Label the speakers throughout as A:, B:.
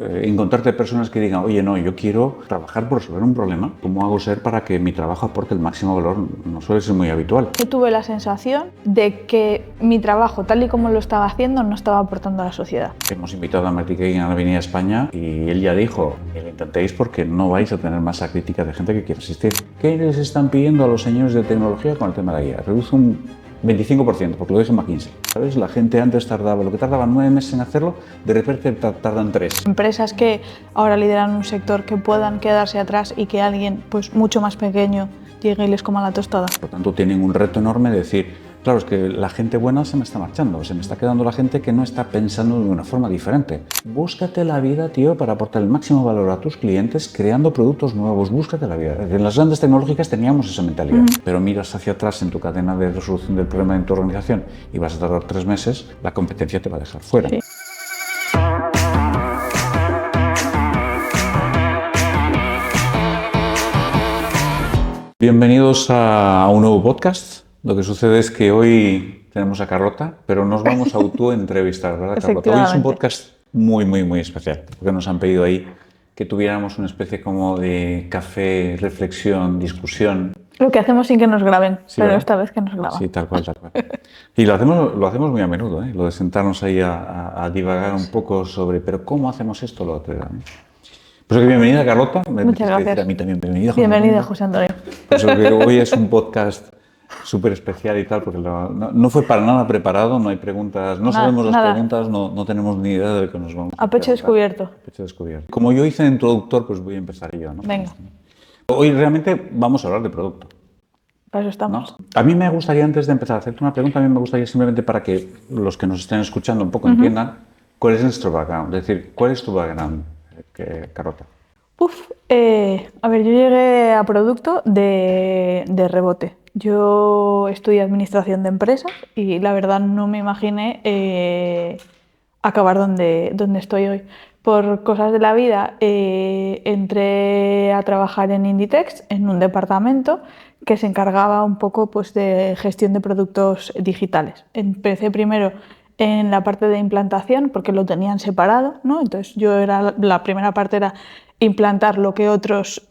A: encontrarte personas que digan, oye, no, yo quiero trabajar por resolver un problema. ¿Cómo hago ser para que mi trabajo aporte el máximo valor? No suele ser muy habitual.
B: Yo tuve la sensación de que mi trabajo, tal y como lo estaba haciendo, no estaba aportando a la sociedad.
A: Hemos invitado a Martí Kane a la Avenida España y él ya dijo que lo intentéis porque no vais a tener masa crítica de gente que quiere asistir. ¿Qué les están pidiendo a los señores de tecnología con el tema de la guía? Reduce un 25%, porque lo dije en McKinsey. ¿Sabes? La gente antes tardaba, lo que tardaba 9 meses en hacerlo, de repente tardan 3.
B: Empresas que ahora lideran un sector que puedan quedarse atrás y que alguien pues mucho más pequeño llegue y les coma la tostada.
A: Por tanto, tienen un reto enorme de decir, claro, es que la gente buena se me está marchando, se me está quedando la gente que no está pensando de una forma diferente. Búscate la vida, tío, para aportar el máximo valor a tus clientes creando productos nuevos. Búscate la vida. En las grandes tecnológicas teníamos esa mentalidad, pero miras hacia atrás en tu cadena de resolución del problema en tu organización y vas a tardar 3 meses, la competencia te va a dejar fuera.
B: Sí.
A: Bienvenidos a un nuevo podcast. Lo que sucede es que hoy tenemos a Carlota, pero nos vamos a autoentrevistar, ¿verdad, Carlota? Hoy es un podcast muy especial, porque nos han pedido ahí que tuviéramos una especie como de café, reflexión, discusión.
B: Lo que hacemos sin que nos graben,
A: Sí,
B: pero
A: ¿verdad?
B: esta vez que nos graban.
A: Sí, tal cual. Y lo hacemos muy a menudo, ¿eh? Lo de sentarnos ahí a divagar un poco sobre, pero ¿cómo hacemos esto o lo otro? Pues bienvenida, Carlota.
B: Muchas gracias.
A: A mí también, bienvenida.
B: Bienvenida, José Antonio.
A: Pues hoy es un podcast súper especial y tal, porque no fue para nada preparado, no hay preguntas, no sabemos las preguntas, no tenemos ni idea de lo que nos vamos a
B: A pecho descubierto.
A: A pecho descubierto. Como yo hice en introductor, pues voy a empezar yo, ¿no?
B: Venga.
A: Hoy realmente vamos a hablar de producto.
B: Para eso estamos.
A: ¿No? A mí me gustaría, antes de empezar a hacerte una pregunta, a mí me gustaría simplemente para que los que nos estén escuchando un poco entiendan cuál es nuestro background, es decir, cuál es tu background, Carlota.
B: A ver, yo llegué a producto de rebote. Yo estudié administración de empresas y la verdad no me imaginé acabar donde estoy hoy. Por cosas de la vida entré a trabajar en Inditex, en un departamento que se encargaba un poco pues, de gestión de productos digitales. Empecé primero en la parte de implantación porque lo tenían separado, ¿no? Entonces la primera parte era implantar lo que otros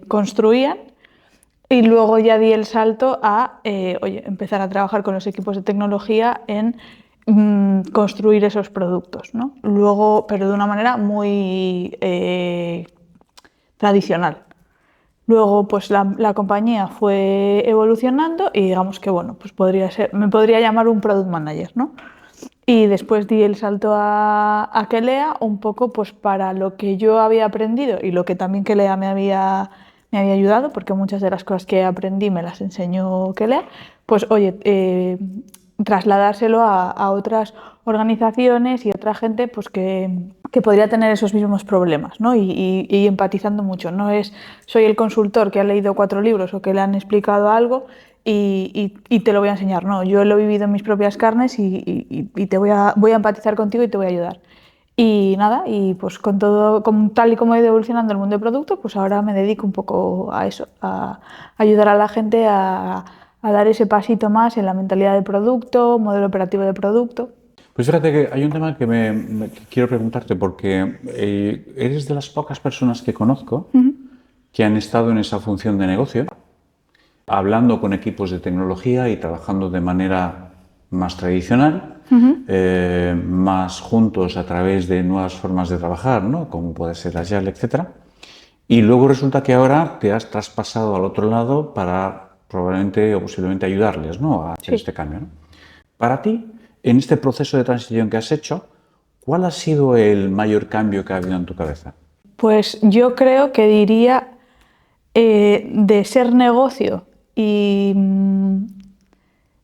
B: construían y luego ya di el salto a empezar a trabajar con los equipos de tecnología en construir esos productos, ¿no? Luego, pero de una manera muy tradicional. Luego, pues la compañía fue evolucionando y digamos que, bueno, pues me podría llamar un product manager, ¿no? Y después di el salto a Kelea un poco pues para lo que yo había aprendido y lo que también Kelea me había ayudado, porque muchas de las cosas que aprendí me las enseñó Kelea, pues oye, trasladárselo a otras organizaciones y otra gente pues que podría tener esos mismos problemas, ¿no? Y empatizando mucho. No es soy el consultor que ha leído 4 libros o que le han explicado algo y te lo voy a enseñar. No, yo lo he vivido en mis propias carnes y voy a empatizar contigo y te voy a ayudar. Y nada, y pues con todo, tal y como he ido evolucionando el mundo de producto, pues ahora me dedico un poco a eso, a ayudar a la gente a dar ese pasito más en la mentalidad de producto, modelo operativo de producto.
A: Pues fíjate que hay un tema que que quiero preguntarte, porque eres de las pocas personas que conozco que han estado en esa función de negocio, hablando con equipos de tecnología y trabajando de manera más tradicional, más juntos a través de nuevas formas de trabajar, ¿no? Como puede ser Agile, etc. Y luego resulta que ahora te has traspasado al otro lado para probablemente o posiblemente ayudarles, ¿no? A hacer este cambio, ¿no? Para ti, en este proceso de transición que has hecho, ¿cuál ha sido el mayor cambio que ha habido en tu cabeza?
B: Pues yo creo que diría de ser negocio y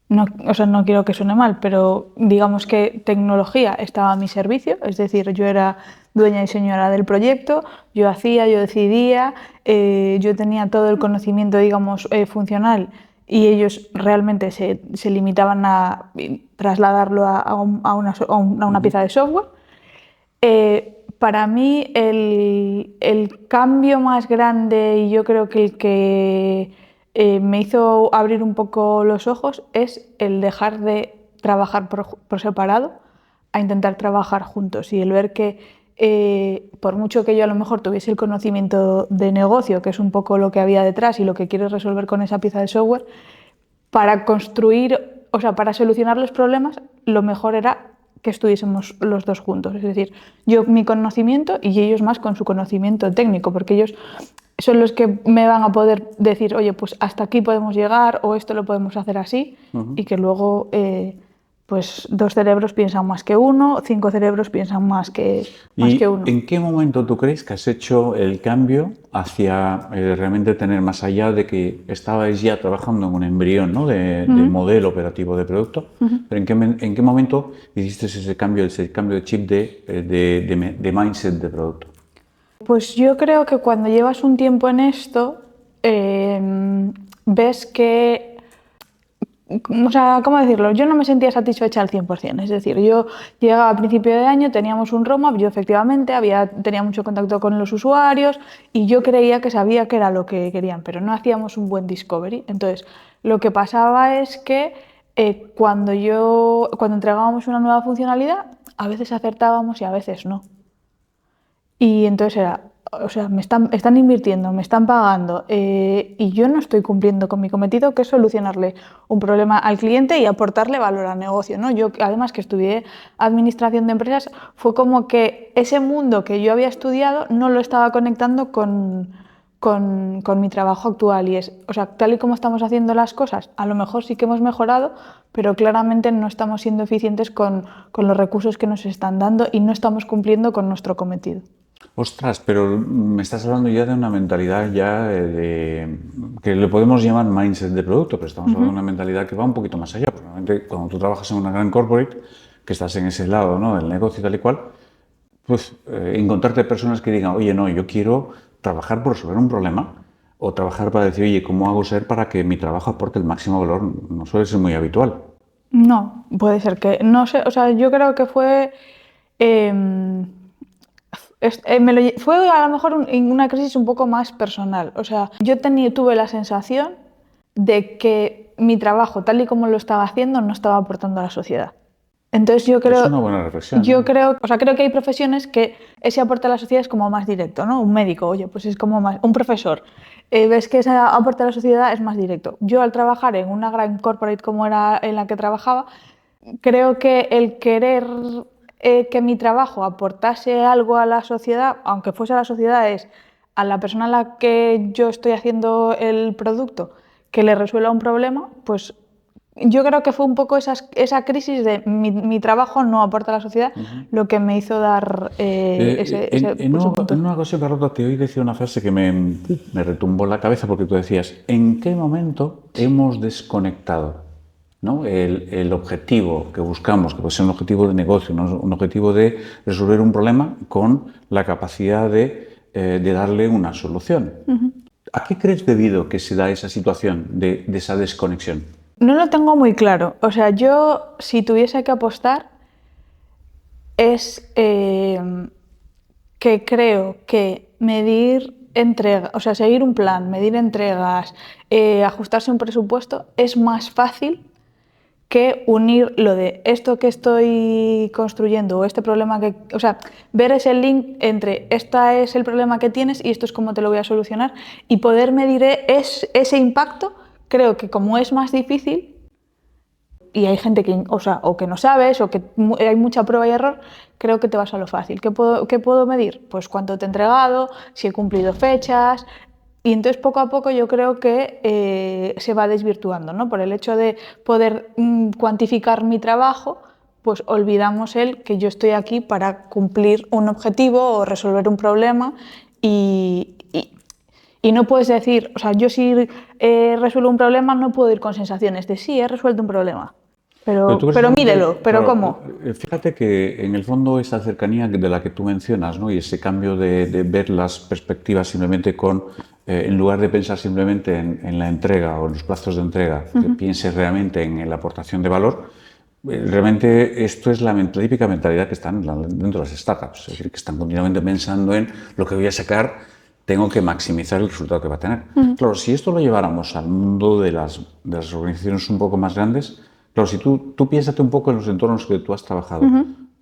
B: no quiero que suene mal, pero digamos que tecnología estaba a mi servicio, es decir, yo era dueña y señora del proyecto, yo decidía, yo tenía todo el conocimiento, digamos, funcional y ellos realmente se limitaban a trasladarlo a una pieza de software. Para mí el cambio más grande y yo creo que el que me hizo abrir un poco los ojos es el dejar de trabajar por separado a intentar trabajar juntos y el ver que por mucho que yo a lo mejor tuviese el conocimiento de negocio, que es un poco lo que había detrás y lo que quieres resolver con esa pieza de software, para construir, o sea, para solucionar los problemas, lo mejor era que estuviésemos los dos juntos. Es decir, yo mi conocimiento y ellos más con su conocimiento técnico, porque ellos son los que me van a poder decir, oye, pues hasta aquí podemos llegar o esto lo podemos hacer así, y que luego pues 2 cerebros piensan más que uno, 5 cerebros piensan más que uno.
A: ¿En qué momento tú crees que has hecho el cambio hacia realmente tener, más allá de que estabais ya trabajando en un embrión, ¿no? de modelo operativo de producto, pero en qué momento hiciste ese cambio de chip de mindset de producto?
B: Pues yo creo que cuando llevas un tiempo en esto, ves que, o sea, ¿cómo decirlo? Yo no me sentía satisfecha al 100%. Es decir, yo llegaba a principio de año, teníamos un roadmap, yo efectivamente tenía mucho contacto con los usuarios y yo creía que sabía qué era lo que querían, pero no hacíamos un buen discovery. Entonces, lo que pasaba es que cuando entregábamos una nueva funcionalidad, a veces acertábamos y a veces no. Y entonces era, o sea, están invirtiendo, me están pagando y yo no estoy cumpliendo con mi cometido, que es solucionarle un problema al cliente y aportarle valor al negocio, ¿no? Yo, además que estudié administración de empresas, fue como que ese mundo que yo había estudiado no lo estaba conectando con mi trabajo actual y es, o sea, tal y como estamos haciendo las cosas, a lo mejor sí que hemos mejorado, pero claramente no estamos siendo eficientes con los recursos que nos están dando y no estamos cumpliendo con nuestro cometido.
A: Ostras, pero me estás hablando ya de una mentalidad que le podemos llamar mindset de producto, pero estamos hablando de una mentalidad que va un poquito más allá. Porque normalmente cuando tú trabajas en una gran corporate, que estás en ese lado, ¿no? del negocio y tal y cual, pues encontrarte personas que digan, oye, no, yo quiero trabajar por resolver un problema o trabajar para decir, oye, ¿cómo hago ser para que mi trabajo aporte el máximo valor? No suele ser muy habitual.
B: No, puede ser que, no sé, o sea, yo creo que fue... fue a lo mejor una crisis un poco más personal. O sea, yo tuve la sensación de que mi trabajo, tal y como lo estaba haciendo, no estaba aportando a la sociedad. Entonces yo creo...
A: Es una buena reflexión.
B: Yo creo, o sea, creo que hay profesiones que ese aporte a la sociedad es como más directo, ¿no? Un médico, oye, pues es como más... Un profesor, ves que ese aporte a la sociedad es más directo. Yo al trabajar en una gran corporate como era en la que trabajaba, creo que el querer que mi trabajo aportase algo a la sociedad, aunque fuese a la sociedad, es a la persona a la que yo estoy haciendo el producto que le resuelva un problema, pues yo creo que fue un poco esa crisis de mi trabajo no aporta a la sociedad lo que me hizo dar ese punto.
A: En una ocasión, Carlota, te oí decir una frase que me retumbó la cabeza porque tú decías, ¿en qué momento hemos desconectado, ¿no? el objetivo que buscamos, que puede ser un objetivo de negocio, ¿no? un objetivo de resolver un problema, con la capacidad de darle una solución? ¿A qué crees debido que se da esa situación de esa desconexión?
B: No lo tengo muy claro. O sea, yo si tuviese que apostar es que creo que medir entregas, o sea, seguir un plan, medir entregas, ajustarse un presupuesto es más fácil que unir lo de esto que estoy construyendo o este problema que... O sea, ver ese link entre este es el problema que tienes y esto es cómo te lo voy a solucionar y poder medir ese impacto. Creo que como es más difícil y hay gente que, o que no sabes o que hay mucha prueba y error, creo que te vas a lo fácil. ¿Qué puedo medir? Pues cuánto te he entregado, si he cumplido fechas. Y entonces poco a poco yo creo que se va desvirtuando, ¿no? Por el hecho de poder cuantificar mi trabajo, pues olvidamos que yo estoy aquí para cumplir un objetivo o resolver un problema y no puedes decir, o sea, yo si resuelvo un problema no puedo ir con sensaciones de sí, he resuelto un problema. Pero mídelo, pero
A: claro,
B: ¿cómo?
A: Fíjate que en el fondo esa cercanía de la que tú mencionas, ¿no? y ese cambio de ver las perspectivas simplemente en lugar de pensar simplemente en la entrega o en los plazos de entrega, que pienses realmente en la aportación de valor, realmente esto es la típica mentalidad que están dentro de las startups, es decir, que están continuamente pensando en lo que voy a sacar, tengo que maximizar el resultado que va a tener. Claro, si esto lo lleváramos al mundo de las organizaciones un poco más grandes, claro, si tú piénsate un poco en los entornos que tú has trabajado,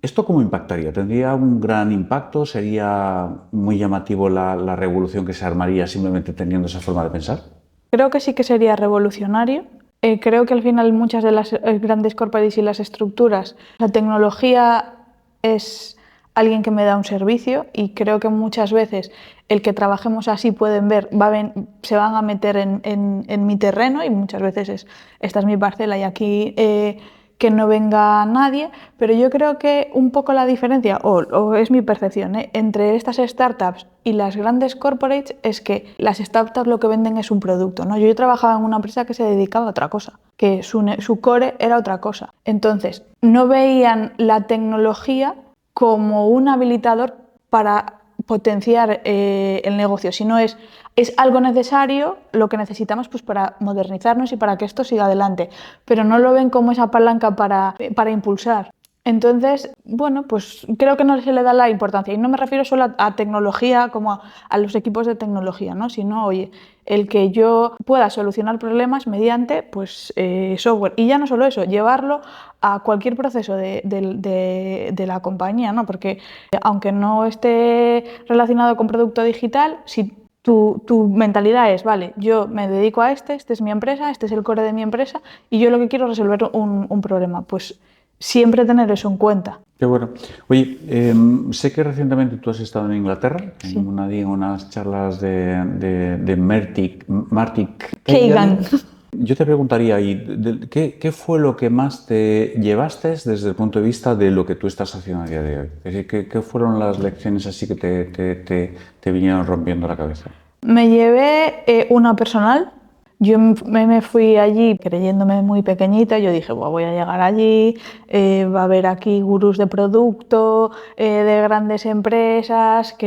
A: ¿Esto cómo impactaría? ¿Tendría un gran impacto? ¿Sería muy llamativo la revolución que se armaría simplemente teniendo esa forma de pensar?
B: Creo que sí que sería revolucionario. Creo que al final muchas de las grandes corporaciones y las estructuras, la tecnología es alguien que me da un servicio y creo que muchas veces el que trabajemos así pueden ver, se van a meter en mi terreno y muchas veces esta es mi parcela y aquí que no venga nadie, pero yo creo que un poco la diferencia, o es mi percepción, entre estas startups y las grandes corporates es que las startups lo que venden es un producto, ¿no? Yo trabajaba en una empresa que se dedicaba a otra cosa, que su core era otra cosa. Entonces, no veían la tecnología como un habilitador para potenciar el negocio, sino es algo necesario, lo que necesitamos pues, para modernizarnos y para que esto siga adelante, pero no lo ven como esa palanca para impulsar. Entonces, bueno, pues creo que no se le da la importancia. Y no me refiero solo a tecnología, como a los equipos de tecnología, ¿no? Sino, oye, el que yo pueda solucionar problemas mediante pues, software. Y ya no solo eso, llevarlo a cualquier proceso de la compañía, ¿no? Porque aunque no esté relacionado con producto digital, si tu mentalidad es, vale, yo me dedico a este es mi empresa, este es el core de mi empresa y yo lo que quiero es resolver un problema, pues siempre tener eso en cuenta.
A: Qué bueno. Oye, sé que recientemente tú has estado en Inglaterra,
B: Sí.
A: en unas charlas de Marty
B: Kagan.
A: Yo te preguntaría, ¿qué fue lo que más te llevaste desde el punto de vista de lo que tú estás haciendo a día de hoy? Es decir, ¿qué fueron las lecciones así que te vinieron rompiendo la cabeza?
B: Me llevé una personal. Yo me fui allí creyéndome muy pequeñita, yo dije, voy a llegar allí, va a haber aquí gurús de producto, de grandes empresas,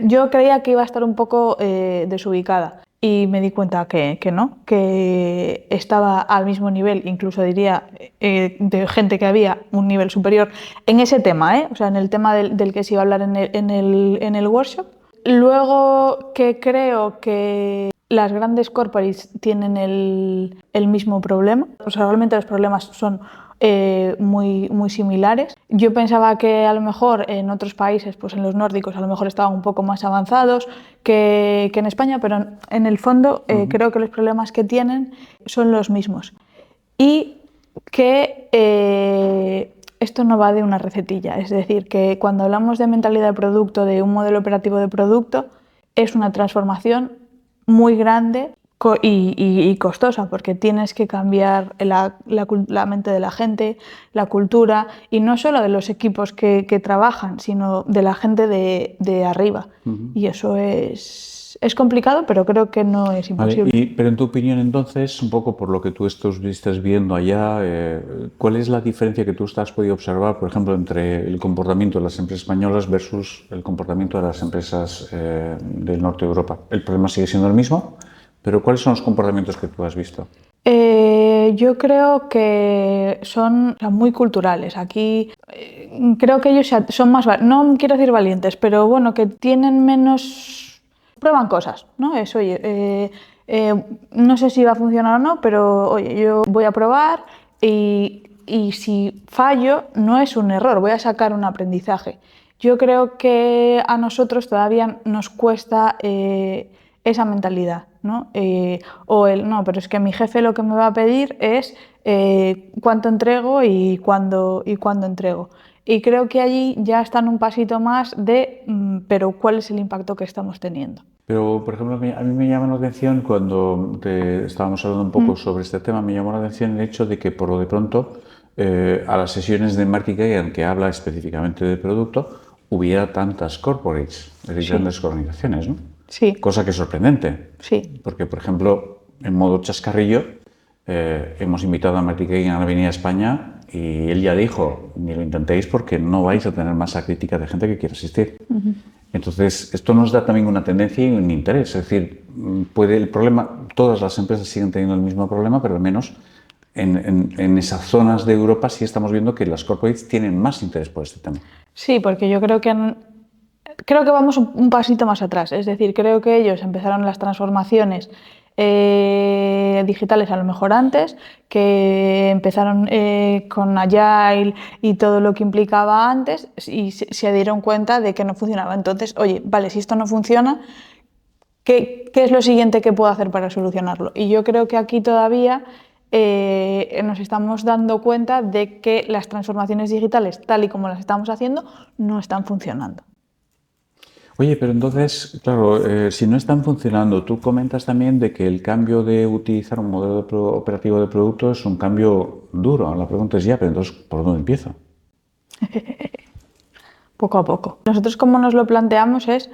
B: yo creía que iba a estar un poco desubicada y me di cuenta que no, que estaba al mismo nivel, incluso diría de gente que había un nivel superior en ese tema, o sea, en el tema del que se iba a hablar en el workshop. Luego que creo que las grandes corporates tienen el mismo problema, o sea, realmente los problemas son muy similares. Yo pensaba que a lo mejor en otros países, pues en los nórdicos, a lo mejor estaban un poco más avanzados que en España, pero en el fondo creo que los problemas que tienen son los mismos. Y que esto no va de una recetilla, es decir, que cuando hablamos de mentalidad de producto, de un modelo operativo de producto, es una transformación muy grande y costosa, porque tienes que cambiar la mente de la gente, la cultura, y no solo de los equipos que trabajan, sino de la gente de arriba. Y eso es complicado, pero creo que no es imposible.
A: Vale, pero en tu opinión entonces, un poco por lo que tú estás viendo allá, ¿cuál es la diferencia que tú has podido observar, por ejemplo, entre el comportamiento de las empresas españolas versus el comportamiento de las empresas del norte de Europa? ¿El problema sigue siendo el mismo? Pero ¿cuáles son los comportamientos que tú has visto?
B: Yo creo que son muy culturales. Aquí creo que ellos son más, no quiero decir valientes, pero bueno, que tienen menos, prueban cosas, ¿no? Es, oye, no sé si va a funcionar o no, pero oye, yo voy a probar y si fallo no es un error, voy a sacar un aprendizaje. Yo creo que a nosotros todavía nos cuesta esa mentalidad, ¿no? No, pero es que mi jefe lo que me va a pedir es cuánto entrego y cuándo entrego. Y creo que allí ya están un pasito más pero ¿cuál es el impacto que estamos teniendo?
A: Pero, por ejemplo, a mí me llama la atención cuando estábamos hablando un poco sobre este tema, me llamó la atención el hecho de que por lo de pronto a las sesiones de Marty Kagan que habla específicamente de producto hubiera tantas corporates, es decir, grandes organizaciones, ¿no?
B: Sí.
A: Cosa que es sorprendente.
B: Sí.
A: Porque, por ejemplo, en modo chascarrillo, hemos invitado a Marty Kagan a venir a España y él ya dijo, ni lo intentéis porque no vais a tener masa crítica de gente que quiera asistir. Entonces, esto nos da también una tendencia y un interés. Es decir, el problema, todas las empresas siguen teniendo el mismo problema, pero al menos en esas zonas de Europa sí estamos viendo que las corporates tienen más interés por este tema.
B: Sí, porque yo creo que vamos un pasito más atrás. Es decir, creo que ellos empezaron las transformaciones digitales a lo mejor antes, que empezaron con Agile y todo lo que implicaba antes y se dieron cuenta de que no funcionaba. Entonces, oye, vale, si esto no funciona, ¿qué es lo siguiente que puedo hacer para solucionarlo? Y yo creo que aquí todavía nos estamos dando cuenta de que las transformaciones digitales, tal y como las estamos haciendo, no están funcionando.
A: Oye, pero entonces, claro, si no están funcionando, tú comentas también de que el cambio de utilizar un modelo operativo de producto es un cambio duro. La pregunta es ya, pero entonces, ¿por dónde empiezo?
B: Poco a poco. Nosotros como nos lo planteamos es,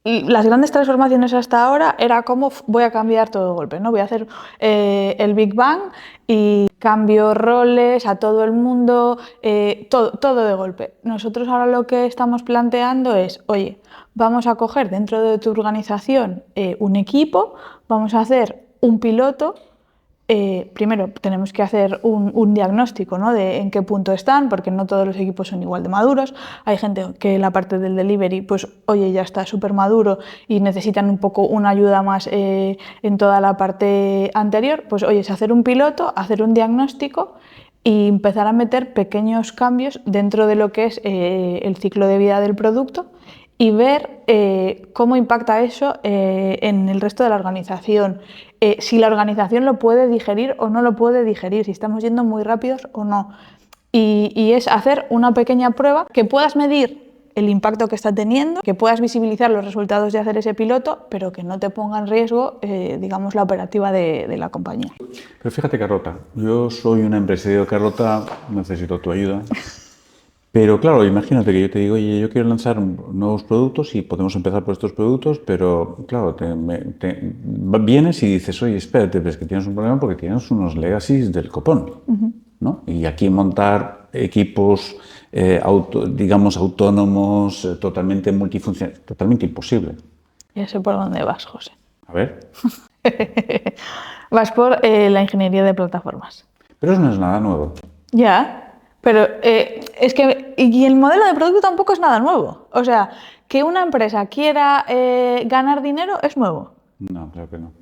B: las grandes transformaciones hasta ahora era como voy a cambiar todo de golpe, ¿no? Voy a hacer el Big Bang y cambio roles a todo el mundo, todo de golpe. Nosotros ahora lo que estamos planteando es, oye, vamos a coger dentro de tu organización un equipo, vamos a hacer un piloto. Primero tenemos que hacer un diagnóstico, ¿no? De en qué punto están, porque no todos los equipos son igual de maduros. Hay gente que la parte del delivery, pues oye, ya está súper maduro y necesitan un poco una ayuda más en toda la parte anterior. Pues oye, es hacer un piloto, hacer un diagnóstico y empezar a meter pequeños cambios dentro de lo que es el ciclo de vida del producto y ver cómo impacta eso en el resto de la organización. Si la organización lo puede digerir o no lo puede digerir, si estamos yendo muy rápidos o no. Y es hacer una pequeña prueba que puedas medir el impacto que está teniendo, que puedas visibilizar los resultados de hacer ese piloto, pero que no te ponga en riesgo, digamos, la operativa de la compañía.
A: Pero fíjate, Carlota, yo soy una empresario, Carlota, necesito tu ayuda. Pero claro, imagínate que yo te digo, oye, yo quiero lanzar nuevos productos y podemos empezar por estos productos, pero claro, vienes y dices, oye, espérate, ves que tienes un problema porque tienes unos legacies del copón, ¿no? Y aquí montar equipos, digamos, autónomos, totalmente multifuncionales, totalmente imposible.
B: Ya sé por dónde vas, José.
A: A ver.
B: Vas por la ingeniería de plataformas.
A: Pero eso no es nada nuevo.
B: Ya. Pero es que, y el modelo de producto tampoco es nada nuevo. O sea, que una empresa quiera ganar dinero es nuevo.
A: No, claro que no.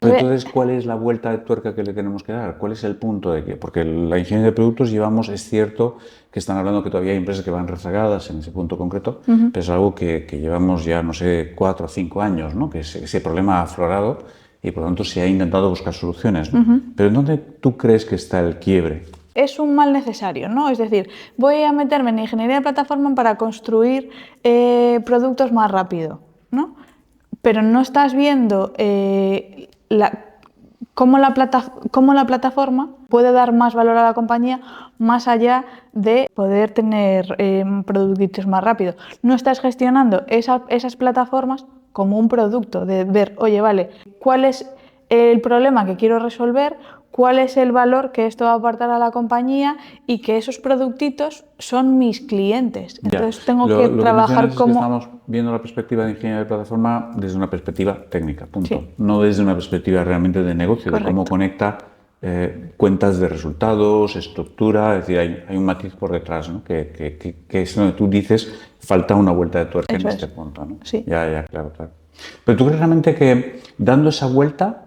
A: Entonces, ¿cuál es la vuelta de tuerca que le tenemos que dar? ¿Cuál es el punto de que? Porque la ingeniería de productos llevamos, es cierto que están hablando que todavía hay empresas que van rezagadas en ese punto concreto, pero es algo que llevamos ya, no sé, 4 o 5 años, ¿no? Que ese problema ha aflorado y por lo tanto se ha intentado buscar soluciones, ¿no? Pero ¿en dónde tú crees que está el quiebre?
B: Es un mal necesario, ¿no? Es decir, voy a meterme en ingeniería de plataforma para construir productos más rápido, ¿no? Pero no estás viendo cómo la plataforma puede dar más valor a la compañía más allá de poder tener productos más rápido. No estás gestionando esas plataformas como un producto, de ver, oye, vale, ¿cuál es el problema que quiero resolver? ¿Cuál es el valor que esto va a aportar a la compañía? Y que esos productitos son mis clientes. Entonces tengo que trabajar como...
A: Es que estamos viendo la perspectiva de ingeniería de plataforma desde una perspectiva técnica, punto.
B: Sí.
A: No desde una perspectiva realmente de negocio,
B: Correcto.
A: de cómo conecta cuentas de resultados, estructura, es decir, hay un matiz por detrás, ¿no? que es donde tú dices, falta una vuelta de tuerca en este punto, ¿no?
B: Sí.
A: Ya, claro. Pero tú crees realmente que dando esa vuelta,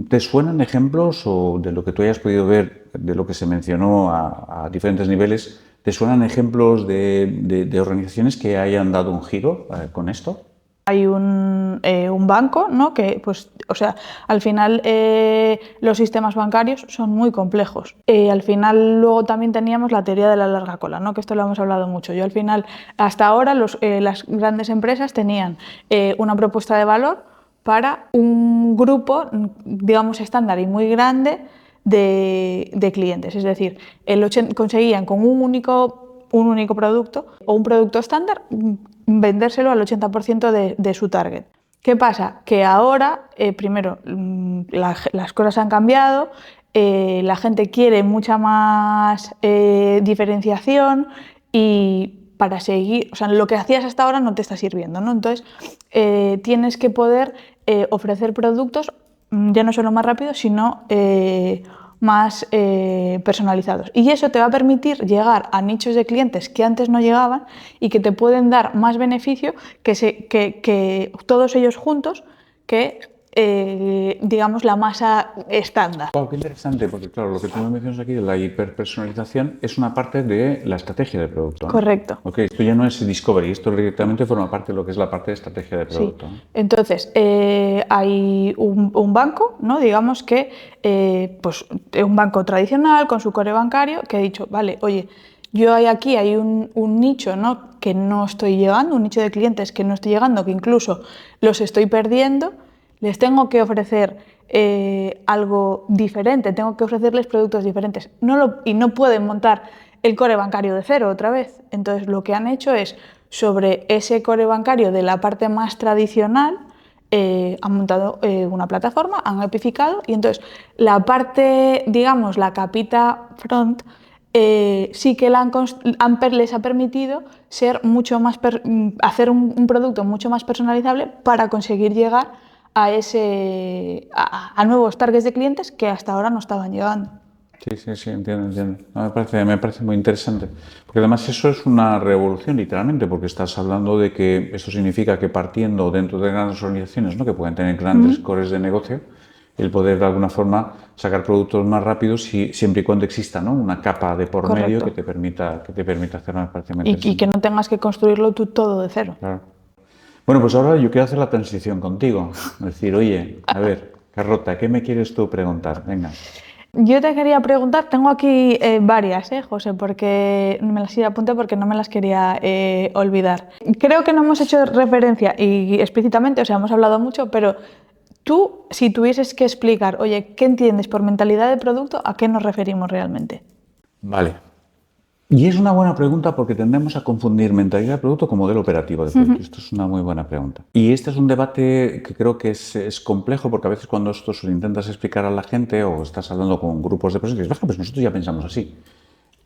A: ¿te suenan ejemplos o de lo que tú hayas podido ver, de lo que se mencionó a diferentes niveles, te suenan ejemplos de organizaciones que hayan dado un giro con esto?
B: Hay un banco, ¿no? Que, pues, o sea, al final los sistemas bancarios son muy complejos. Al final luego también teníamos la teoría de la larga cola, ¿no? Que esto lo hemos hablado mucho. Yo al final, hasta ahora, las grandes empresas tenían una propuesta de valor para un grupo, digamos, estándar y muy grande de clientes. Es decir, conseguían con un único producto o un producto estándar vendérselo al 80% de su target. ¿Qué pasa? Que ahora, primero, las cosas han cambiado, la gente quiere mucha más diferenciación y para seguir, o sea, lo que hacías hasta ahora no te está sirviendo, ¿no? Entonces, tienes que poder ofrecer productos ya no solo más rápidos, sino más personalizados. Y eso te va a permitir llegar a nichos de clientes que antes no llegaban y que te pueden dar más beneficio que todos ellos juntos que digamos, la masa estándar.
A: Wow, qué interesante, porque claro, lo que tú me mencionas aquí de la hiperpersonalización es una parte de la estrategia de producto, ¿no?
B: Correcto.
A: Ok, esto ya no es discovery, esto directamente forma parte de lo que es la parte de estrategia de
B: Sí.
A: producto, ¿no?
B: Entonces, hay un banco, ¿no? Digamos que pues, un banco tradicional con su core bancario que ha dicho, vale, oye, aquí hay un nicho, ¿no? Que no estoy llegando, un nicho de clientes que no estoy llegando, que incluso los estoy perdiendo, les tengo que ofrecer algo diferente, tengo que ofrecerles productos diferentes. Y no pueden montar el core bancario de cero otra vez. Entonces, lo que han hecho es, sobre ese core bancario de la parte más tradicional, han montado una plataforma, han apificado y entonces la parte, digamos, la capita front, sí que les ha permitido ser mucho más hacer un producto mucho más personalizable para conseguir llegar a nuevos targets de clientes que hasta ahora no estaban llegando.
A: Sí, entiendo. No, me parece muy interesante. Porque además eso es una revolución, literalmente, porque estás hablando de que esto significa que partiendo dentro de grandes organizaciones, ¿no? Que pueden tener grandes cores de negocio, el poder de alguna forma sacar productos más rápidos siempre y cuando exista, ¿no? Una capa de por
B: Correcto.
A: medio que te permita hacerlo, me parece muy
B: Y
A: interesante.
B: que no tengas que construirlo tú todo de cero.
A: Claro. Bueno, pues ahora yo quiero hacer la transición contigo. Es decir, oye, a ver, Carlota, ¿qué me quieres tú preguntar? Venga.
B: Yo te quería preguntar, tengo aquí varias, José, porque me las apunté porque no me las quería olvidar. Creo que no hemos hecho referencia y explícitamente, o sea, hemos hablado mucho, pero tú, si tuvieses que explicar, oye, ¿qué entiendes por mentalidad de producto? ¿A qué nos referimos realmente?
A: Vale. Y es una buena pregunta porque tendemos a confundir mentalidad de producto con modelo operativo de producto. Esto es una muy buena pregunta. Y este es un debate que creo que es complejo porque a veces cuando esto se lo intentas explicar a la gente o estás hablando con grupos de personas, dices, baja, pues nosotros ya pensamos así.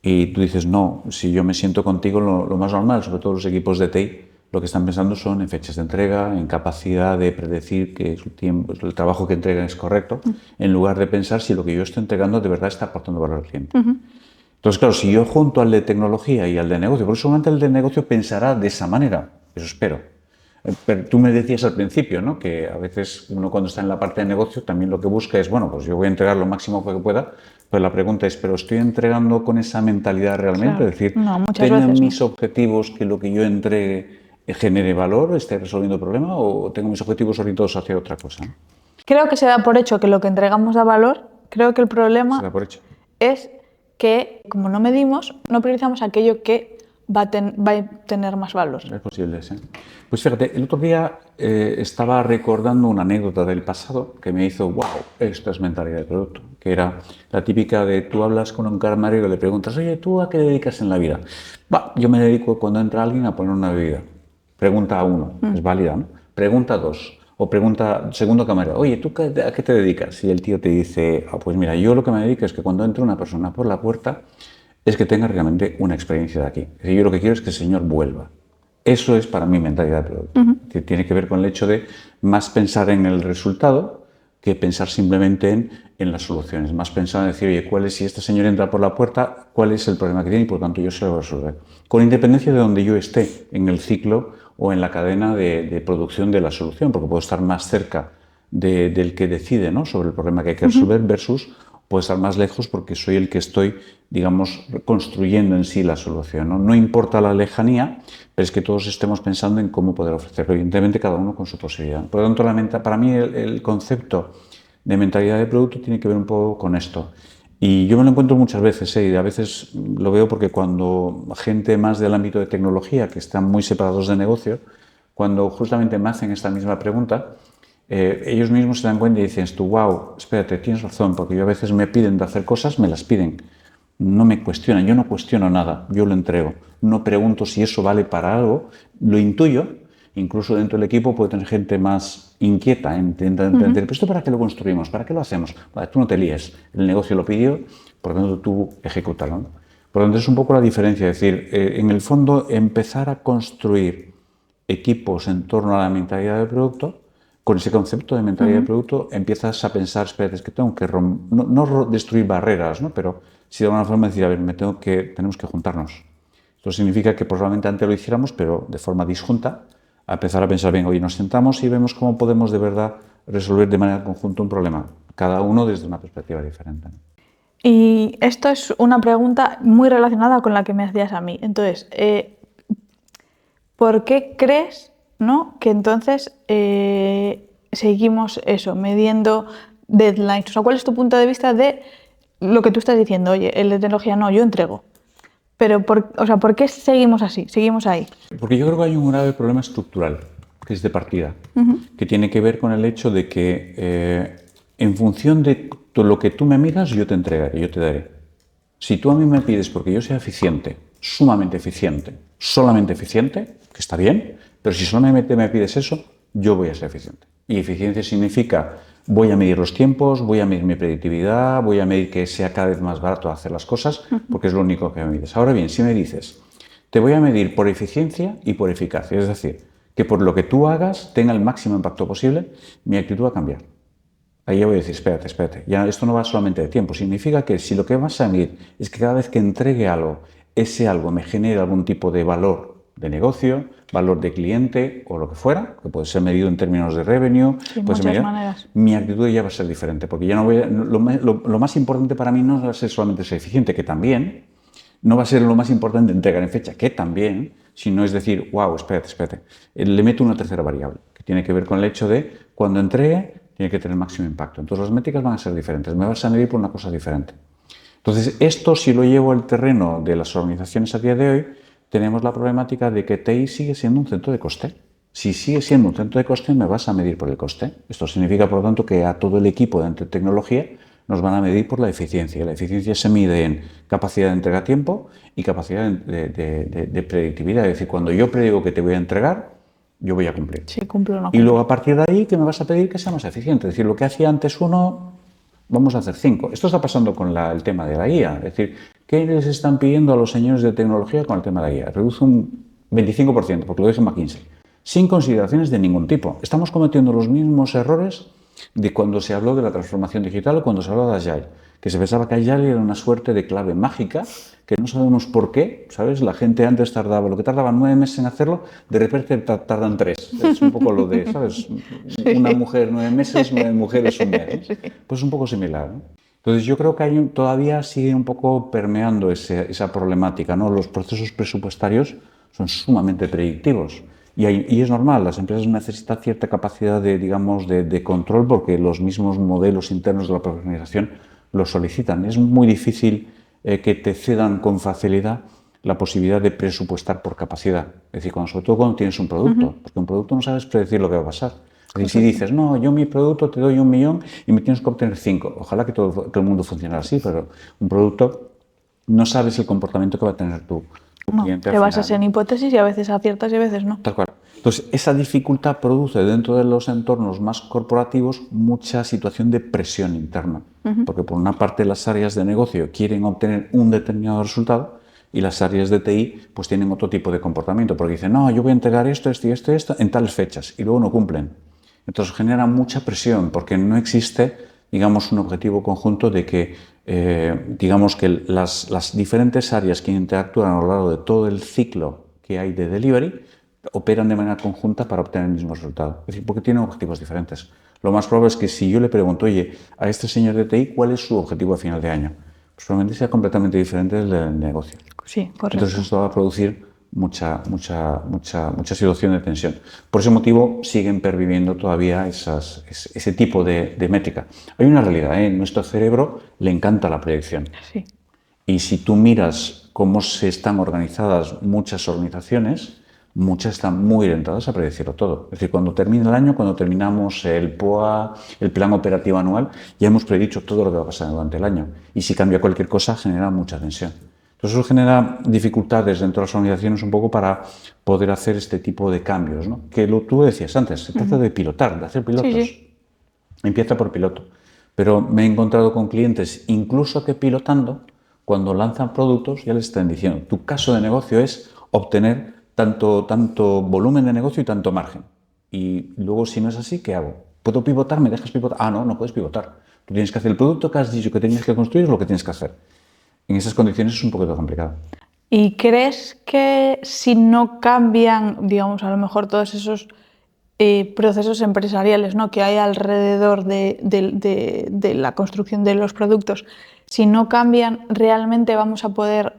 A: Y tú dices, no, si yo me siento contigo, lo más normal, sobre todo los equipos de TI, lo que están pensando son en fechas de entrega, en capacidad de predecir que el trabajo que entregan es correcto, en lugar de pensar si lo que yo estoy entregando de verdad está aportando valor al cliente. Entonces, claro, si yo junto al de tecnología y al de negocio, porque seguramente el de negocio pensará de esa manera, eso espero. Pero tú me decías al principio, ¿no? Que a veces uno cuando está en la parte de negocio también lo que busca es, bueno, pues yo voy a entregar lo máximo que pueda, pero la pregunta es, ¿pero estoy entregando con esa mentalidad realmente?
B: Claro.
A: Es decir,
B: No, muchas
A: ¿tengan
B: veces no.
A: mis objetivos que lo que yo entregue genere valor, esté resolviendo el problema o tengo mis objetivos orientados hacia otra cosa?
B: Creo que se da por hecho que lo que entregamos da valor. Creo que el
A: Se
B: problema
A: da por hecho.
B: es que, como no medimos, no priorizamos aquello que va a tener más valor.
A: Es posible, sí. Pues fíjate, el otro día estaba recordando una anécdota del pasado que me hizo, wow, esto es mentalidad de producto, que era la típica de tú hablas con un camarero y le preguntas, oye, ¿tú a qué dedicas en la vida? Yo me dedico cuando entra alguien a poner una bebida. Pregunta 1, es válida, ¿no? Pregunta 2, o pregunta segundo camarero, oye, ¿tú a qué te dedicas? Y el tío te dice, pues mira, yo lo que me dedico es que cuando entra una persona por la puerta, es que tenga realmente una experiencia de aquí. Es decir, yo lo que quiero es que el señor vuelva. Eso es para mí mentalidad de producto. Que tiene que ver con el hecho de más pensar en el resultado que pensar simplemente en las soluciones. Más pensar en decir, oye, si este señor entra por la puerta, cuál es el problema que tiene y por tanto yo se lo voy a resolver. Con independencia de donde yo esté en el ciclo o en la cadena de producción de la solución, porque puedo estar más cerca del que decide, ¿no?, sobre el problema que hay que resolver versus puedo estar más lejos porque soy el que estoy, digamos, construyendo en sí la solución, ¿no? No importa la lejanía, pero es que todos estemos pensando en cómo poder ofrecerlo, evidentemente cada uno con su posibilidad. Por lo tanto, para mí el concepto de mentalidad de producto tiene que ver un poco con esto. Y yo me lo encuentro muchas veces, y a veces lo veo porque cuando gente más del ámbito de tecnología, que están muy separados de negocio, cuando justamente me hacen esta misma pregunta, ellos mismos se dan cuenta y dicen, tú, wow, espérate, tienes razón, porque yo a veces me piden de hacer cosas, me las piden. No me cuestionan, yo no cuestiono nada, yo lo entrego. No pregunto si eso vale para algo, lo intuyo. Incluso dentro del equipo puede tener gente más inquieta, pero ¿esto para qué lo construimos? ¿Para qué lo hacemos? Vale, tú no te líes, el negocio lo pidió, por lo tanto tú ejecútalo, ¿no? Por lo tanto es un poco la diferencia, es decir, en el fondo empezar a construir equipos en torno a la mentalidad del producto. Con ese concepto de mentalidad de producto empiezas a pensar, espérate, es que tengo que no destruir barreras, ¿no? Pero sí de alguna forma decir, a ver, tenemos que juntarnos. Esto significa que probablemente antes lo hiciéramos, pero de forma disjunta. a empezar a pensar, bien, hoy nos sentamos y vemos cómo podemos de verdad resolver de manera conjunta un problema, cada uno desde una perspectiva diferente.
B: Y esto es una pregunta muy relacionada con la que me hacías a mí. Entonces, ¿por qué crees, ¿no?, que entonces seguimos eso, midiendo deadlines? O sea, ¿cuál es tu punto de vista de lo que tú estás diciendo? Oye, el de tecnología no, yo entrego. Pero, ¿por qué seguimos así? Seguimos ahí.
A: Porque yo creo que hay un grave problema estructural, que es de partida, que tiene que ver con el hecho de que en función de lo que tú me miras, yo te entregaré, yo te daré. Si tú a mí me pides porque yo sea eficiente, sumamente eficiente, solamente eficiente, que está bien, pero si solamente me pides eso, yo voy a ser eficiente. Y eficiencia significa, voy a medir los tiempos, voy a medir mi predictividad, voy a medir que sea cada vez más barato hacer las cosas, porque es lo único que me mides. Ahora bien, si me dices, te voy a medir por eficiencia y por eficacia, es decir, que por lo que tú hagas tenga el máximo impacto posible, mi actitud va a cambiar. Ahí ya voy a decir, espérate, ya esto no va solamente de tiempo, significa que si lo que vas a medir es que cada vez que entregue algo, ese algo me genere algún tipo de valor de negocio, valor de cliente o lo que fuera, que puede ser medido en términos de revenue,
B: Sí,
A: puede ser
B: muchas
A: medido,
B: maneras.
A: mi actitud ya va a ser diferente, porque ya no voy a, lo más importante para mí no va a ser solamente ser eficiente, que también, no va a ser lo más importante entregar en fecha, que también, sino es decir, wow, espérate, le meto una tercera variable, que tiene que ver con el hecho de cuando entregue, tiene que tener máximo impacto. Entonces las métricas van a ser diferentes, me vas a medir por una cosa diferente. Entonces esto, si lo llevo al terreno de las organizaciones a día de hoy, tenemos la problemática de que TI sigue siendo un centro de coste. Si sigue siendo un centro de coste, me vas a medir por el coste. Esto significa, por lo tanto, que a todo el equipo de tecnología nos van a medir por la eficiencia. La eficiencia se mide en capacidad de entrega a tiempo y capacidad de predictividad. Es decir, cuando yo predigo que te voy a entregar, yo voy a cumplir.
B: Sí, cumplo o no
A: Y
B: cumplo.
A: luego a partir de ahí, ¿qué me vas a pedir? Que sea más eficiente. Es decir, lo que hacía antes uno, vamos a hacer 5. Esto está pasando con el tema de la guía. Es decir, ¿qué les están pidiendo a los señores de tecnología con el tema de la guía? Reduce un 25%, porque lo dije en McKinsey, sin consideraciones de ningún tipo. Estamos cometiendo los mismos errores de cuando se habló de la transformación digital o cuando se habló de Agile, que se pensaba que Agile era una suerte de clave mágica, que no sabemos por qué, ¿sabes? La gente antes tardaba, lo que tardaba 9 meses en hacerlo, de repente tardan 3. Es un poco lo de, ¿sabes? Sí. Una mujer 9 meses, 9 mujeres un mes. Sí. Pues un poco similar, ¿no? Entonces yo creo que todavía sigue un poco permeando esa problemática, ¿no? Los procesos presupuestarios son sumamente predictivos. Y es normal, las empresas necesitan cierta capacidad de control porque los mismos modelos internos de la propia organización lo solicitan. Es muy difícil que te cedan con facilidad la posibilidad de presupuestar por capacidad. Es decir, sobre todo cuando tienes un producto, porque un producto no sabes predecir lo que va a pasar. Es decir, si dices, no, yo mi producto te doy 1 millón y me tienes que obtener 5. Ojalá que todo el mundo funcionara así, pero un producto no sabes el comportamiento que va a tener tu cliente.
B: Te basas en hipótesis y a veces aciertas y a veces no.
A: Tal cual. Entonces, esa dificultad produce dentro de los entornos más corporativos mucha situación de presión interna. Porque por una parte las áreas de negocio quieren obtener un determinado resultado y las áreas de TI pues tienen otro tipo de comportamiento. Porque dicen, no, yo voy a entregar esto en tales fechas y luego no cumplen. Entonces genera mucha presión porque no existe, digamos, un objetivo conjunto de que, digamos, que las diferentes áreas que interactúan a lo largo de todo el ciclo que hay de delivery operan de manera conjunta para obtener el mismo resultado. Es decir, porque tienen objetivos diferentes. Lo más probable es que si yo le pregunto, oye, a este señor de TI, ¿cuál es su objetivo a final de año? Pues probablemente sea completamente diferente del negocio.
B: Sí, correcto.
A: Entonces esto va a producir mucha situación de tensión. Por ese motivo siguen perviviendo todavía ese tipo de métrica. Hay una realidad, ¿eh? Nuestro cerebro le encanta la predicción.
B: Sí.
A: Y si tú miras cómo se están organizadas muchas organizaciones, muchas están muy orientadas a predecirlo todo. Es decir, cuando termina el año, cuando terminamos el POA, el plan operativo anual, ya hemos predicho todo lo que va a pasar durante el año. Y si cambia cualquier cosa, genera mucha tensión. Entonces eso genera dificultades dentro de las organizaciones un poco para poder hacer este tipo de cambios, ¿no? Que tú decías antes, se trata de pilotar, de hacer pilotos. Sí. Empieza por piloto. Pero me he encontrado con clientes, incluso que pilotando, cuando lanzan productos, ya les están diciendo, tu caso de negocio es obtener tanto volumen de negocio y tanto margen. Y luego, si no es así, ¿qué hago? ¿Puedo pivotar? ¿Me dejas pivotar? Ah, no puedes pivotar. Tú tienes que hacer el producto que has dicho que tenías que construir, es lo que tienes que hacer. En esas condiciones es un poquito complicado.
B: ¿Y crees que si no cambian, digamos, a lo mejor todos esos procesos empresariales, ¿no?, que hay alrededor de la construcción de los productos, si no cambian, realmente vamos a poder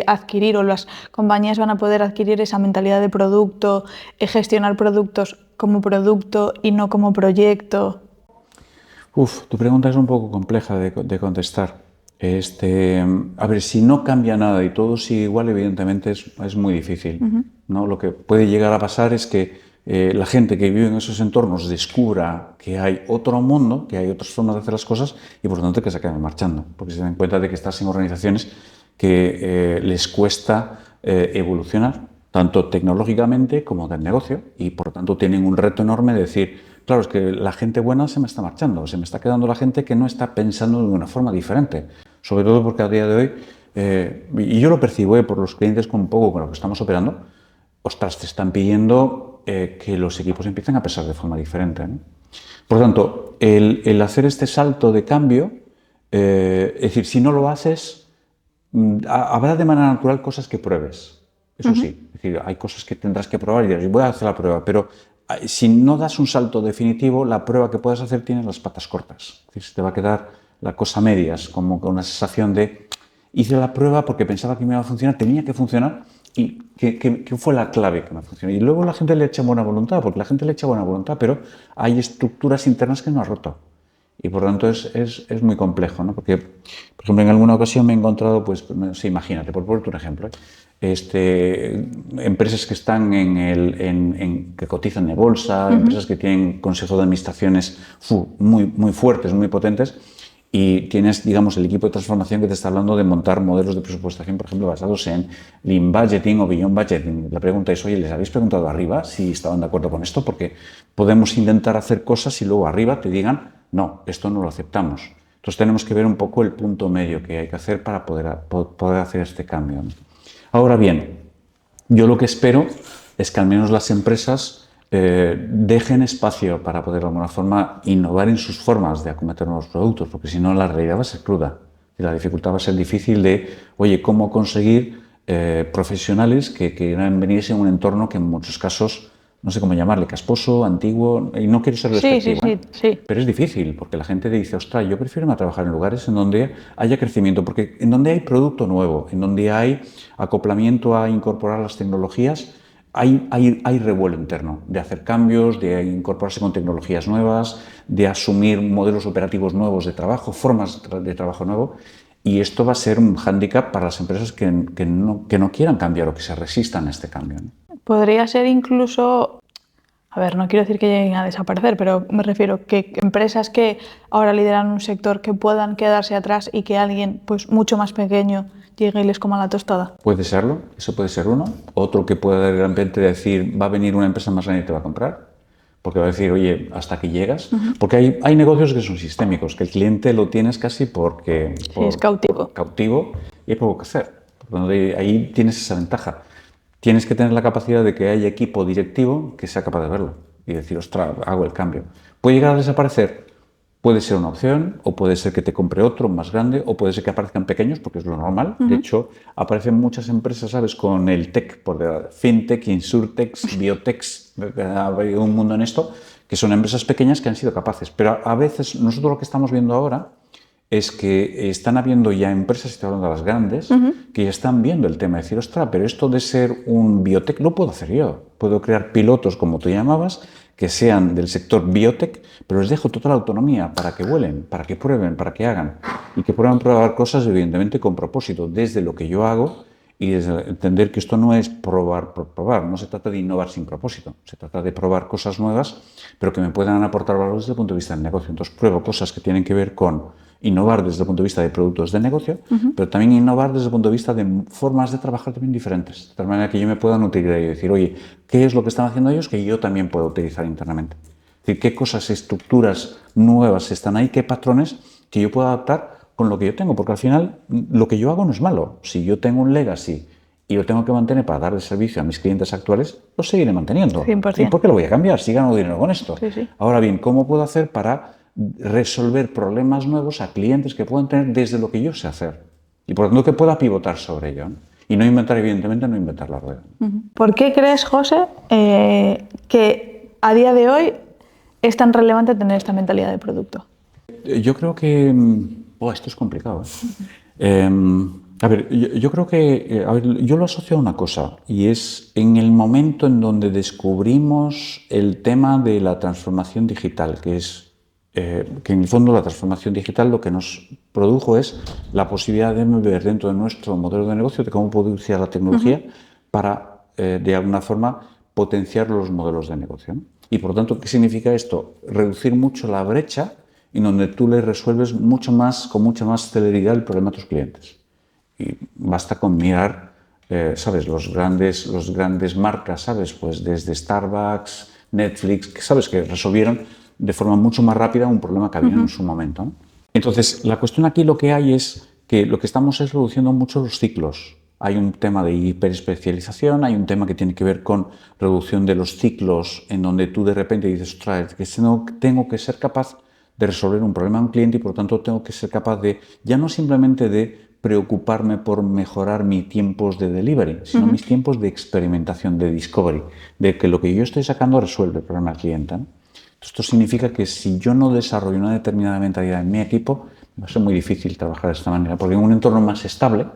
B: adquirir, o las compañías van a poder adquirir esa mentalidad de producto, gestionar productos como producto y no como proyecto?
A: Tu pregunta es un poco compleja de contestar. A ver, si no cambia nada y todo sigue igual, evidentemente es muy difícil, ¿no? Lo que puede llegar a pasar es que la gente que vive en esos entornos descubra que hay otro mundo, que hay otras formas de hacer las cosas y por lo tanto que se acaben marchando, porque se dan cuenta de que estás en organizaciones que les cuesta evolucionar, tanto tecnológicamente como del negocio, y por lo tanto tienen un reto enorme de decir, claro, es que la gente buena se me está marchando, se me está quedando la gente que no está pensando de una forma diferente, sobre todo porque a día de hoy, y yo lo percibo por los clientes con un poco con los que estamos operando, ostras, te están pidiendo que los equipos empiecen a pensar de forma diferente, ¿no? Por lo tanto, el hacer este salto de cambio, es decir, si no lo haces, habrá de manera natural cosas que pruebes, eso sí, es decir, hay cosas que tendrás que probar y dirás, voy a hacer la prueba, pero si no das un salto definitivo, la prueba que puedas hacer tienes las patas cortas, es decir, se te va a quedar la cosa a medias, como con una sensación de, hice la prueba porque pensaba que me iba a funcionar, tenía que funcionar, y ¿qué fue la clave que me funcionó? Y luego la gente le echa buena voluntad, porque la gente le echa buena voluntad, pero hay estructuras internas que no ha roto. Y por lo tanto es muy complejo, ¿no? Porque, por ejemplo, en alguna ocasión me he encontrado, pues, no sé, imagínate, por ponerte un ejemplo, empresas que están que cotizan en bolsa, empresas que tienen consejos de administraciones muy fuertes, muy potentes, y tienes, digamos, el equipo de transformación que te está hablando de montar modelos de presupuestación, por ejemplo, basados en Lean Budgeting o Beyond Budgeting. La pregunta es, oye, ¿les habéis preguntado arriba si estaban de acuerdo con esto? Porque podemos intentar hacer cosas y luego arriba te digan, no, esto no lo aceptamos. Entonces tenemos que ver un poco el punto medio que hay que hacer para poder hacer este cambio, ¿no? Ahora bien, yo lo que espero es que al menos las empresas dejen espacio para poder de alguna forma innovar en sus formas de acometer nuevos productos, porque si no la realidad va a ser cruda y la dificultad va a ser difícil de, oye, cómo conseguir profesionales que quieran venirse en un entorno que en muchos casos, no sé cómo llamarle, casposo, antiguo, y no quiero ser despectivo,
B: Sí.
A: pero es difícil, porque la gente dice, ostras, yo prefiero irme a trabajar en lugares en donde haya crecimiento, porque en donde hay producto nuevo, en donde hay acoplamiento a incorporar las tecnologías, hay revuelo interno de hacer cambios, de incorporarse con tecnologías nuevas, de asumir modelos operativos nuevos de trabajo, formas de trabajo nuevo, y esto va a ser un hándicap para las empresas que no quieran cambiar o que se resistan a este cambio, ¿no?
B: Podría ser incluso, a ver, no quiero decir que lleguen a desaparecer, pero me refiero que empresas que ahora lideran un sector que puedan quedarse atrás y que alguien pues mucho más pequeño llegue y les coma la tostada.
A: Puede serlo, eso puede ser uno. Otro que puede de repente decir, va a venir una empresa más grande y te va a comprar, porque va a decir, oye, hasta aquí llegas. Porque hay negocios que son sistémicos, que el cliente lo tienes casi porque
B: Es cautivo.
A: cautivo y hay poco que hacer. Por lo tanto, ahí tienes esa ventaja. Tienes que tener la capacidad de que haya equipo directivo que sea capaz de verlo y decir, ostras, hago el cambio. ¿Puede llegar a desaparecer? Puede ser una opción, o puede ser que te compre otro más grande, o puede ser que aparezcan pequeños, porque es lo normal. De hecho, aparecen muchas empresas, ¿sabes?, con el tech, por fintech, insurtech, biotech, hay un mundo en esto, que son empresas pequeñas que han sido capaces. Pero a veces, nosotros lo que estamos viendo ahora es que están habiendo ya empresas, estoy hablando de las grandes, que ya están viendo el tema de decir, ostras, pero esto de ser un biotech lo puedo hacer yo. Puedo crear pilotos, como tú llamabas, que sean del sector biotech, pero les dejo total autonomía para que vuelen, para que prueben, para que hagan y que puedan probar cosas, evidentemente, con propósito, desde lo que yo hago y desde entender que esto no es probar por probar, no se trata de innovar sin propósito, se trata de probar cosas nuevas, pero que me puedan aportar valor desde el punto de vista del negocio. Entonces, pruebo cosas que tienen que ver con innovar desde el punto de vista de productos de negocio, pero también innovar desde el punto de vista de formas de trabajar también diferentes, de tal manera que yo me pueda utilizar y decir, oye, ¿qué es lo que están haciendo ellos que yo también puedo utilizar internamente? Es decir, ¿qué cosas, estructuras nuevas están ahí, qué patrones que yo puedo adaptar con lo que yo tengo? Porque al final lo que yo hago no es malo. Si yo tengo un legacy y lo tengo que mantener para darle servicio a mis clientes actuales, lo seguiré manteniendo.
B: 100%.
A: ¿Por qué lo voy a cambiar si gano dinero con esto?
B: Sí.
A: Ahora bien, ¿cómo puedo hacer para resolver problemas nuevos a clientes que puedan tener desde lo que yo sé hacer? Y por lo tanto que pueda pivotar sobre ello, ¿no? Y no inventar, evidentemente, no inventar la rueda.
B: ¿Por qué crees, José, que a día de hoy es tan relevante tener esta mentalidad de producto?
A: Yo creo que... esto es complicado, ¿eh? A ver, yo creo que... a ver, yo lo asocio a una cosa, y es en el momento en donde descubrimos el tema de la transformación digital, que es... que en el fondo la transformación digital lo que nos produjo es la posibilidad de ver dentro de nuestro modelo de negocio de cómo puede utilizar la tecnología para, de alguna forma, potenciar los modelos de negocio, ¿no? Y por lo tanto, ¿qué significa esto? Reducir mucho la brecha en donde tú le resuelves mucho más, con mucha más celeridad el problema a tus clientes. Y basta con mirar, ¿sabes? Los grandes marcas, ¿sabes? Pues desde Starbucks, Netflix, que sabes que resolvieron de forma mucho más rápida un problema que había en su momento, ¿no? Entonces, la cuestión aquí lo que hay es que lo que estamos es reduciendo mucho los ciclos. Hay un tema de hiperespecialización, hay un tema que tiene que ver con reducción de los ciclos, en donde tú de repente dices, ostras, que tengo que ser capaz de resolver un problema a un cliente y por lo tanto tengo que ser capaz de, ya no simplemente de preocuparme por mejorar mis tiempos de delivery, sino mis tiempos de experimentación, de discovery, de que lo que yo estoy sacando resuelve el problema al cliente, ¿no? Esto significa que si yo no desarrollo una determinada mentalidad en mi equipo, va a ser muy difícil trabajar de esta manera, porque en un entorno más estable,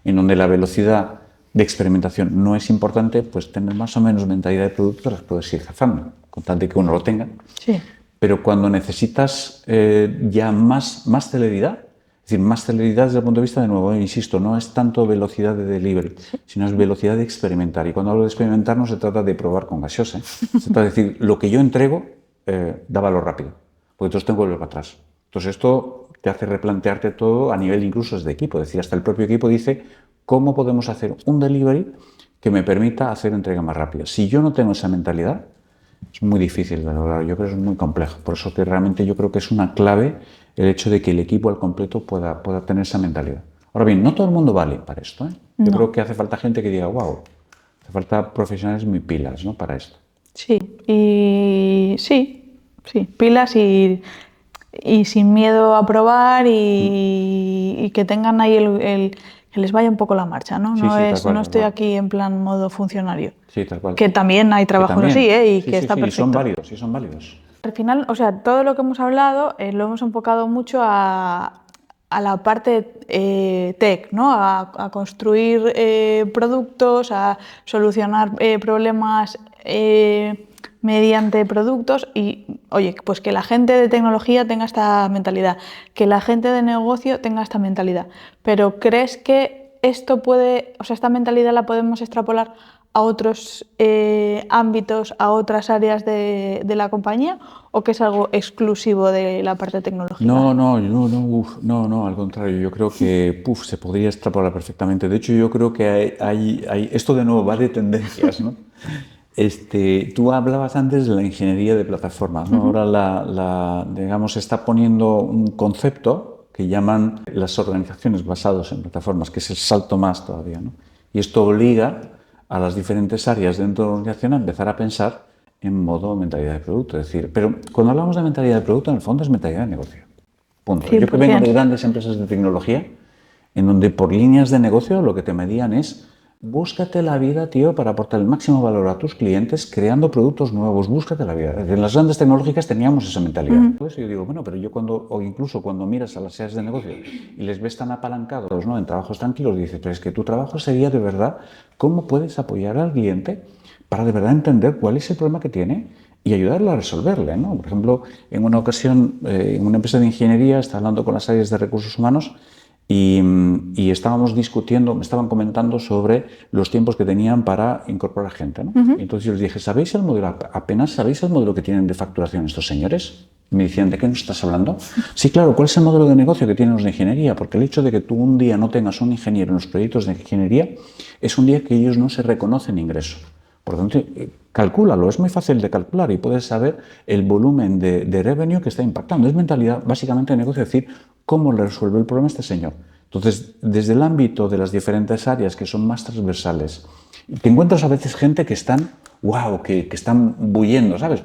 A: en donde la velocidad de experimentación no es importante, pues tener más o menos mentalidad de producto las puedes ir cazando, con tal de que uno lo tenga.
B: Sí.
A: Pero cuando necesitas ya más celeridad, es decir, más celeridad desde el punto de vista, de nuevo, insisto, no es tanto velocidad de delivery, sino es velocidad de experimentar. Y cuando hablo de experimentar no se trata de probar con gaseosa, se trata de decir, lo que yo entrego da valor rápido, porque entonces tengo que volver para atrás. Entonces esto te hace replantearte todo a nivel incluso de equipo, es decir, hasta el propio equipo dice, ¿cómo podemos hacer un delivery que me permita hacer entrega más rápida? Si yo no tengo esa mentalidad, es muy difícil de lograr, yo creo que es muy complejo. Por eso que realmente yo creo que es una clave el hecho de que el equipo al completo pueda tener esa mentalidad. Ahora bien, no todo el mundo vale para esto, ¿eh? Yo creo que hace falta gente que diga, wow, hace falta profesionales muy pilas, ¿no? Para esto.
B: Sí, sí, pilas y sin miedo a probar y que tengan ahí que les vaya un poco la marcha, ¿no?
A: Sí,
B: No,
A: sí, tal cual,
B: no
A: tal
B: estoy
A: cual.
B: aquí en plan modo funcionario.
A: Sí, tal cual.
B: Que también hay trabajos
A: también.
B: así, ¿eh? Y
A: Sí,
B: que
A: sí,
B: está
A: sí,
B: perfecto.
A: son válidos, sí, son válidos.
B: Al final, o sea, todo lo que hemos hablado lo hemos enfocado mucho a la parte tech, ¿no? A construir productos, a solucionar problemas mediante productos y, oye, pues que la gente de tecnología tenga esta mentalidad, que la gente de negocio tenga esta mentalidad. Pero ¿crees que esto puede, o sea, esta mentalidad la podemos extrapolar a otros ámbitos, a otras áreas de la compañía, o que es algo exclusivo de la parte tecnológica?
A: No, al contrario, yo creo que se podría extrapolar perfectamente. De hecho, yo creo que esto de nuevo va de tendencias, ¿no? Tú hablabas antes de la ingeniería de plataformas, ¿no? Ahora digamos, se está poniendo un concepto que llaman las organizaciones basadas en plataformas, que es el salto más todavía, ¿no? Y esto obliga a las diferentes áreas dentro de la organización a empezar a pensar en modo mentalidad de producto. Es decir, pero cuando hablamos de mentalidad de producto, en el fondo es mentalidad de negocio. Punto.
B: 100%.
A: Yo que vengo de grandes empresas de tecnología, en donde por líneas de negocio lo que te medían es búscate la vida, tío, para aportar el máximo valor a tus clientes creando productos nuevos, búscate la vida. En las grandes tecnológicas teníamos esa mentalidad. Por eso yo digo, bueno, pero yo o incluso cuando miras a las áreas de negocio y les ves tan apalancados, ¿no? En trabajos tranquilos, dices, pero es que tu trabajo sería de verdad cómo puedes apoyar al cliente para de verdad entender cuál es el problema que tiene y ayudarle a resolverle, ¿no? Por ejemplo, en una ocasión, en una empresa de ingeniería, estaba hablando con las áreas de recursos humanos y estábamos discutiendo, me estaban comentando sobre los tiempos que tenían para incorporar gente, ¿no? Y entonces yo les dije, ¿sabéis el modelo? ¿Apenas sabéis el modelo que tienen de facturación estos señores? Y me decían, ¿de qué nos estás hablando? Sí, claro, ¿cuál es el modelo de negocio que tienen los de ingeniería? Porque el hecho de que tú un día no tengas un ingeniero en los proyectos de ingeniería es un día que ellos no se reconocen ingreso. Por lo tanto, calcúlalo, es muy fácil de calcular y puedes saber el volumen de revenue que está impactando. Es mentalidad básicamente de negocio, es decir, cómo le resuelve el problema a este señor. Entonces, desde el ámbito de las diferentes áreas que son más transversales, te encuentras a veces gente que están, que están bulliendo, ¿sabes?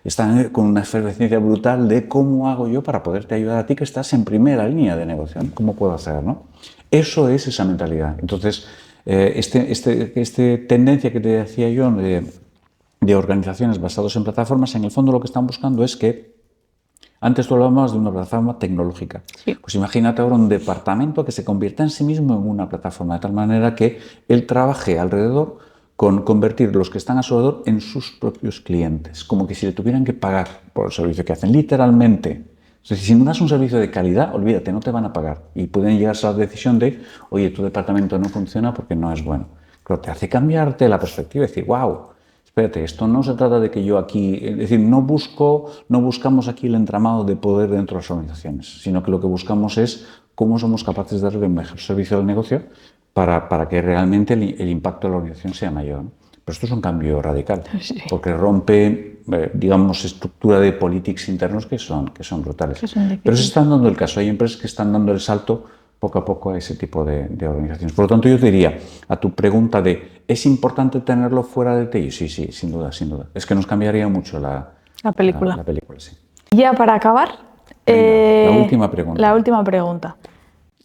A: Están con una efervescencia brutal de cómo hago yo para poderte ayudar a ti que estás en primera línea de negocio, ¿no? ¿Cómo puedo hacer, no? Eso es esa mentalidad. Entonces, tendencia que te decía yo de organizaciones basadas en plataformas, en el fondo lo que están buscando es que, antes tú hablabas de una plataforma tecnológica.
B: Sí.
A: Pues imagínate ahora un departamento que se convierta en sí mismo en una plataforma, de tal manera que él trabaje alrededor con convertir los que están a su alrededor en sus propios clientes, como que si le tuvieran que pagar por el servicio que hacen, literalmente. O sea, si no das un servicio de calidad, olvídate, no te van a pagar. Y pueden llegar a la decisión de, oye, tu departamento no funciona porque no es bueno. Pero te hace cambiarte la perspectiva y decir, wow, espérate, esto no se trata de que yo aquí, es decir, no buscamos aquí el entramado de poder dentro de las organizaciones, sino que lo que buscamos es cómo somos capaces de dar el mejor servicio del negocio para que realmente el impacto de la organización sea mayor, ¿no? Pero esto es un cambio radical,
B: Sí.
A: porque rompe, digamos, estructura de politics internos que son brutales. Pero se están dando el caso, hay empresas que están dando el salto poco a poco a ese tipo de organizaciones. Por lo tanto, yo te diría, a tu pregunta de ¿es importante tenerlo fuera de TI? Sí, sí, sin duda, sin duda. Es que nos cambiaría mucho la
B: película.
A: La película, sí.
B: Ya para acabar,
A: Venga, la última pregunta.
B: La última pregunta.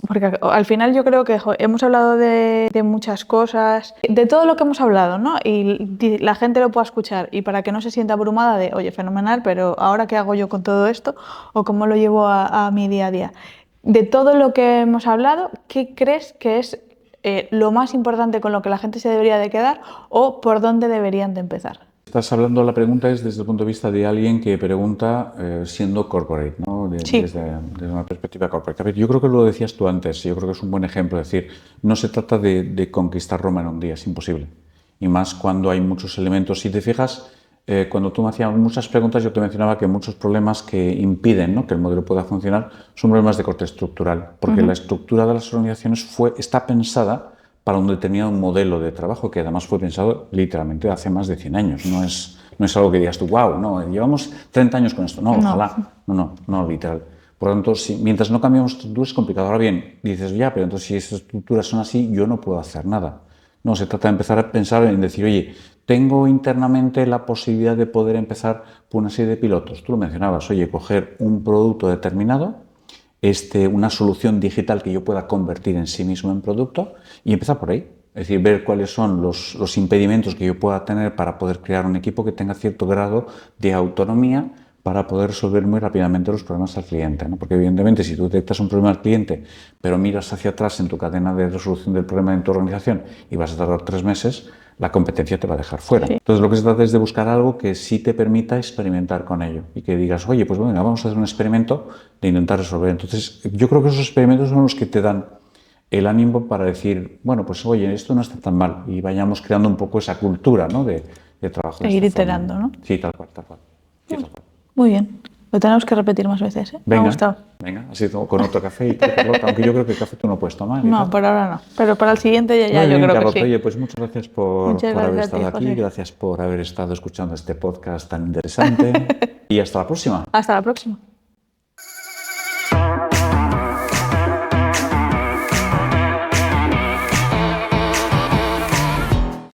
B: Porque al final yo creo que hemos hablado de muchas cosas, de todo lo que hemos hablado, ¿no? Y la gente lo pueda escuchar y para que no se sienta abrumada de, oye, fenomenal, pero ¿ahora qué hago yo con todo esto? ¿O cómo lo llevo a mi día a día? De todo lo que hemos hablado, ¿qué crees que es lo más importante con lo que la gente se debería de quedar o por dónde deberían de empezar?
A: Estás hablando, la pregunta es desde el punto de vista de alguien que pregunta siendo corporate, ¿no?
B: Sí.
A: Desde una perspectiva corporate. A ver, yo creo que lo decías tú antes, yo creo que es un buen ejemplo, es decir, no se trata de conquistar Roma en un día, es imposible. Y más cuando hay muchos elementos. Si te fijas, cuando tú me hacías muchas preguntas, yo te mencionaba que muchos problemas que impiden, ¿no?, que el modelo pueda funcionar son problemas de corte estructural, porque la estructura de las organizaciones está pensada para un determinado modelo de trabajo que además fue pensado literalmente hace más de 100 años. No es algo que digas tú, wow, no, llevamos 30 años con esto. No, ojalá. No, literal. Por lo tanto, mientras no cambiamos estructura es complicado. Ahora bien, dices, ya, pero entonces si esas estructuras son así, yo no puedo hacer nada. No, se trata de empezar a pensar en decir, oye, tengo internamente la posibilidad de poder empezar por una serie de pilotos. Tú lo mencionabas, oye, coger un producto determinado, una solución digital que yo pueda convertir en sí mismo en producto y empezar por ahí. Es decir, ver cuáles son los impedimentos que yo pueda tener para poder crear un equipo que tenga cierto grado de autonomía para poder resolver muy rápidamente los problemas al cliente, ¿no? Porque evidentemente si tú detectas un problema al cliente, pero miras hacia atrás en tu cadena de resolución del problema en tu organización y vas a tardar 3 meses, la competencia te va a dejar fuera. Sí. Entonces lo que se trata es de buscar algo que sí te permita experimentar con ello y que digas, oye, pues venga, vamos a hacer un experimento de intentar resolver. Entonces yo creo que esos experimentos son los que te dan el ánimo para decir, bueno, pues oye, esto no está tan mal y vayamos creando un poco esa cultura, ¿no?, de trabajo.
B: E ir iterando, ¿no?
A: Sí, tal cual. Sí, tal cual.
B: Muy bien. Lo tenemos que repetir más veces, ¿eh?
A: Venga,
B: me ha gustado.
A: Venga, así con otro café y tal, Carlota, aunque yo creo que el café tú no puedes tomar.
B: No, por ahora no. Pero para el siguiente ya
A: Muy bien,
B: yo creo
A: Carlota,
B: que sí.
A: Oye, pues muchas gracias por
B: Muchas
A: haber
B: gracias a
A: estado
B: ti,
A: aquí,
B: José.
A: gracias por haber estado escuchando este podcast tan interesante y hasta la próxima.
B: Hasta la próxima.